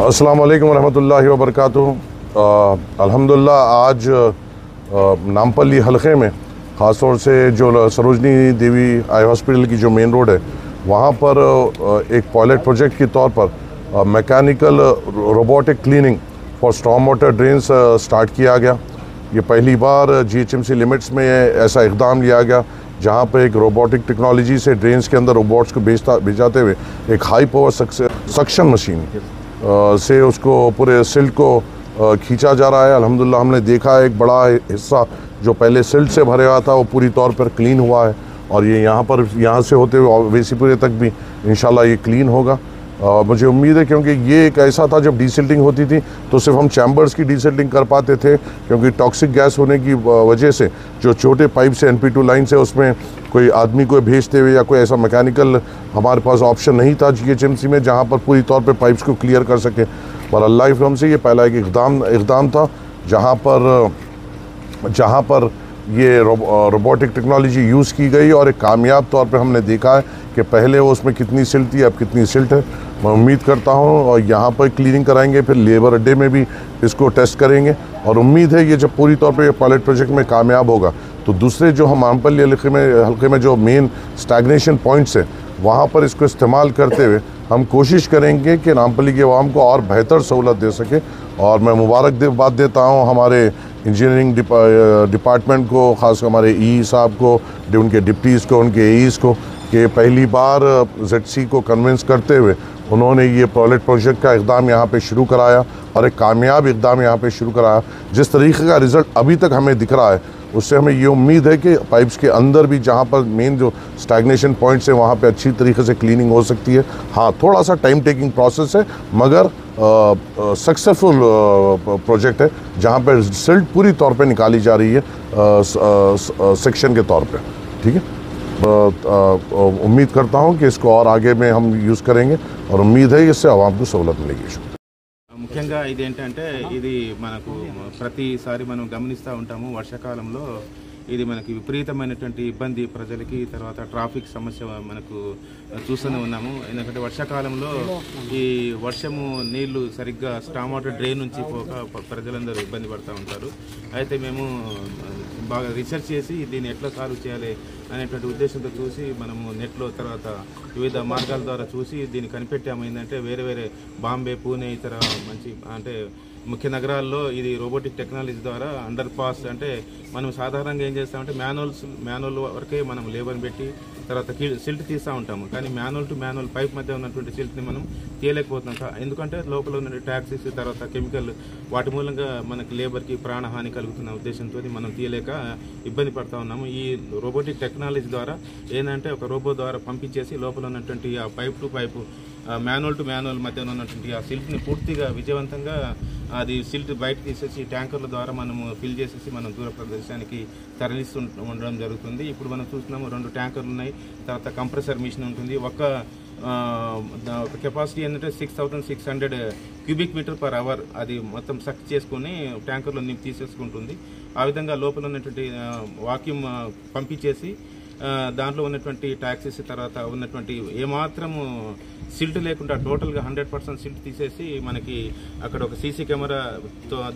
अस्सलाम वालेकुम रहमतुल्लाहि व बरकातुहू। अल्हम्दुलिल्लाह आज नामपल्ली हलक़े में ख़ास तौर से जो सरोजनी देवी आई हॉस्पिटल की जो मेन रोड है वहाँ पर एक पायलट प्रोजेक्ट के तौर पर mechanical robotic cleaning for storm water drains start किया गया। ये पहली बार GHMC लिमिट्स में ऐसा इक़दाम लिया गया जहाँ पर एक रोबोटिक टेक्नोलॉजी से ड्रेन्स के अंदर रोबोट्स को भेजाते हुए एक हाई पावर सक्शन मशीन से उसको पूरे सिल्ट को खींचा जा रहा है। अल्हम्दुलिल्लाह हमने देखा एक बड़ा हिस्सा जो पहले सिल्ट से भरे हुआ था वो पूरी तौर पर क्लीन हुआ है और ये यहाँ से होते हुए वेसीपुरे तक भी इंशाल्लाह ये क्लीन होगा। मुझे उम्मीद है क्योंकि ये एक ऐसा था जब डीसिल्टिंग होती थी तो सिर्फ हम चैम्बर्स की डीसिल्टिंग कर पाते थे क्योंकि टॉक्सिक गैस होने की वजह से जो छोटे पाइप से NP2 लाइन से उसमें कोई आदमी को भेजते हुए या कोई ऐसा मैकेनिकल हमारे पास ऑप्शन नहीं था GHMC में जहाँ पर पूरी तौर पे पाइप्स को क्लियर कर सके। पर अल्लाह के फज़ल से ये पहला एक इक़दाम था जहाँ पर ये रोबोटिक टेक्नोलॉजी यूज़ की गई और एक कामयाब तौर पे हमने देखा है कि पहले वो उसमें कितनी सिल्ट थी अब कितनी सिल्ट है। मैं उम्मीद करता हूँ और यहाँ पर क्लीनिंग कराएंगे फिर लेबर अड्डे में भी इसको टेस्ट करेंगे और उम्मीद है ये जब पूरी तौर पे ये पायलट प्रोजेक्ट में कामयाब होगा तो दूसरे जो हम नामपल्ली हल्के में जो मेन स्टैग्नेशन पॉइंट्स हैं वहाँ पर इसको इस्तेमाल करते हुए हम कोशिश करेंगे कि नामपल्ली के अवाम को और बेहतर सहूलत दे सके। और मैं मुबारकबाद देता हूँ हमारे इंजीनियरिंग डिपार्टमेंट को, ख़ास हमारे ई साहब को, उनके डिप्टीज़ को, उनके एईज़ को कि पहली बार ZC को कन्विंस करते हुए उन्होंने ये पायलट प्रोजेक्ट का इक़दाम यहाँ पे शुरू कराया और एक कामयाब इक़दाम यहाँ पे शुरू कराया। जिस तरीके का रिज़ल्ट अभी तक हमें दिख रहा है उससे हमें ये उम्मीद है कि पाइप्स के अंदर भी जहाँ पर मेन जो स्टैग्नेशन पॉइंट्स हैं वहाँ पे अच्छी तरीके से क्लीनिंग हो सकती है। हाँ, थोड़ा सा टाइम टेकिंग प्रोसेस है मगर सक्सेसफुल प्रोजेक्ट है जहाँ पर सिल्ट पूरी तौर पे निकाली जा रही है सेक्शन के तौर पे। ठीक है, उम्मीद करता हूँ कि इसको और आगे में हम यूज़ करेंगे और उम्मीद है इससे आवाम को सहूलत मिलेगी। ముఖ్యంగా ఇది ఏంటంటే ఇది మనకు ప్రతిసారి మనం గమనిస్తూ ఉంటాము వర్షాకాలంలో ఇది మనకి విపరీతమైనటువంటి ఇబ్బంది ప్రజలకి, తర్వాత ట్రాఫిక్ సమస్య మనకు చూస్తూనే ఉన్నాము. ఎందుకంటే వర్షాకాలంలో ఈ వర్షము నీళ్లు సరిగ్గా స్టామ్ వాటర్ డ్రైన్ నుంచి పోక ప్రజలందరూ ఇబ్బంది పడుతూ ఉంటారు. అయితే మేము బాగా రీసెర్చ్ చేసి దీన్ని ఎట్లా సాల్వ్ చేయాలి అనేటువంటి ఉద్దేశంతో చూసి మనము నెట్లో తర్వాత వివిధ మార్గాల ద్వారా చూసి దీన్ని కనిపెట్టాము. ఏంటంటే వేరే వేరే బాంబే, పూణే ఇతర మంచి అంటే ముఖ్య నగరాల్లో ఇది రోబోటిక్ టెక్నాలజీ ద్వారా అండర్ పాస్ అంటే మనం సాధారణంగా ఏం చేస్తామంటే మాన్యువల్ వరకే మనం లేబర్ని పెట్టి తర్వాత సిల్ట్ తీస్తూ ఉంటాము. కానీ మాన్యువల్ టు మాన్యువల్ పైప్ మధ్య ఉన్నటువంటి సిల్ట్ని మనం తీయలేకపోతున్నాం. ఎందుకంటే లోపల ఉన్న ట్యాక్సీస్ తర్వాత కెమికల్ వాటి మూలంగా మనకి లేబర్కి ప్రాణహాని కలుగుతున్న ఉద్దేశంతో మనం తీయలేక ఇబ్బంది పడుతూ ఉన్నాము. ఈ రోబోటిక్ టెక్నాలజీ ద్వారా ఏంటంటే ఒక రోబో ద్వారా పంపించేసి లోపల ఉన్నటువంటి ఆ pipe to pipe manual to manual మధ్య ఉన్నటువంటి ఆ సిల్ట్ని పూర్తిగా విజయవంతంగా అది సిల్ట్ బయట తీసేసి ట్యాంకర్ల ద్వారా మనము ఫిల్ చేసేసి మనం దూర ప్రదేశానికి తరలిస్తూ ఉండడం జరుగుతుంది. ఇప్పుడు మనం చూస్తున్నాము 2 ట్యాంకర్లు ఉన్నాయి, తర్వాత కంప్రెసర్ మిషన్ ఉంటుంది. ఒక కెపాసిటీ ఏంటంటే 6600 క్యూబిక్ మీటర్ పర్ అవర్ అది మొత్తం సక్ చేసుకుని ట్యాంకర్లో నింపి తీసేసుకుంటుంది. ఆ విధంగా లోపల ఉన్నటువంటి వాక్యూమ్ పంపించేసి దాంట్లో ఉన్నటువంటి ట్యాక్సీస్ తర్వాత ఉన్నటువంటి ఏమాత్రము సిల్ట్ లేకుండా టోటల్గా 100% సిల్ట్ తీసేసి మనకి అక్కడ ఒక సీసీ కెమెరా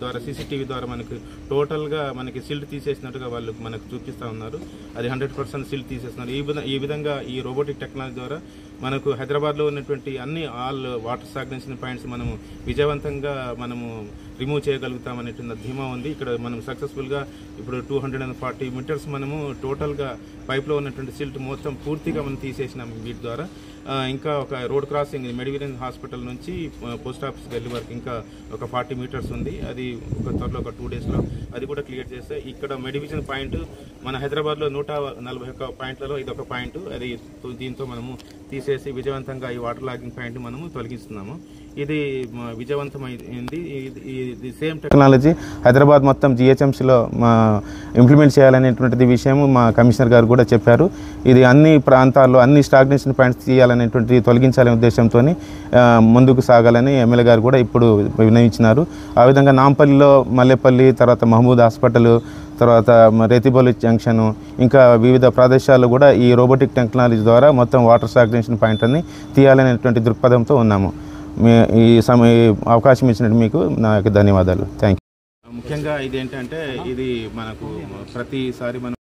ద్వారా CCTV ద్వారా మనకి టోటల్గా మనకి సిల్ట్ తీసేసినట్టుగా వాళ్ళు మనకు చూపిస్తూ ఉన్నారు. అది 100% సిల్ట్ తీసేస్తున్నారు. ఈ విధంగా ఈ రోబోటిక్ టెక్నాలజీ ద్వారా మనకు హైదరాబాద్లో ఉన్నటువంటి ఆల్ వాటర్ స్టాగ్నేషన్ పాయింట్స్ మనము విజయవంతంగా మనము రిమూవ్ చేయగలుగుతామనేటువంటి ధీమా ఉంది. ఇక్కడ మనం సక్సెస్ఫుల్గా ఇప్పుడు 240 మీటర్స్ మనము టోటల్గా పైప్లో ఉన్నటువంటి సిల్ట్ మొత్తం పూర్తిగా మనం తీసేసినాం వీటి ద్వారా. ఇంకా ఒక రోడ్ క్రాసింగ్ మెడివిజన్ హాస్పిటల్ నుంచి పోస్ట్ ఆఫీస్కి వెళ్ళే వరకు ఇంకా ఒక 40 మీటర్స్ ఉంది. అది త్వరలో ఒక 2 డేస్లో అది కూడా క్లియర్ చేస్తే ఇక్కడ మెడివిజన్ పాయింట్ మన హైదరాబాద్లో 141 పాయింట్లలో ఇది ఒక పాయింట్. అది దీంతో మనము తీసేసి విజయవంతంగా ఈ వాటర్ లాగింగ్ పాయింట్ మనము తొలగిస్తున్నాము. ఇది విజయవంతమైంది. ఇది సేమ్ టెక్నాలజీ హైదరాబాద్ మొత్తం GHMCలో ఇంప్లిమెంట్ చేయాలనేటువంటిది విషయం మా కమిషనర్ గారు కూడా చెప్పారు. ఇది అన్ని ప్రాంతాల్లో అన్ని స్టాగ్నేషన్ పాయింట్స్ తీయాలనేటువంటి తొలగించాలనే ఉద్దేశంతో ముందుకు సాగాలని ఎమ్మెల్యే గారు కూడా ఇప్పుడు విన్నవించినారు. ఆ విధంగా నాంపల్లిలో మల్లెపల్లి, తర్వాత మహమూద్ హాస్పిటల్, తర్వాత రేతిబోలి జంక్షను, ఇంకా వివిధ ప్రదేశాల్లో కూడా ఈ రోబోటిక్ టెక్నాలజీ ద్వారా మొత్తం వాటర్ స్టాగ్నేషన్ పాయింట్ అన్ని తీయాలనేటువంటి దృక్పథంతో ఉన్నాము. ఈ అవకాశం ఇచ్చినట్టు మీకు నా యొక్క ధన్యవాదాలు. Thank you. ముఖ్యంగా ఇది ఏంటంటే ఇది మనకు ప్రతిసారి మనం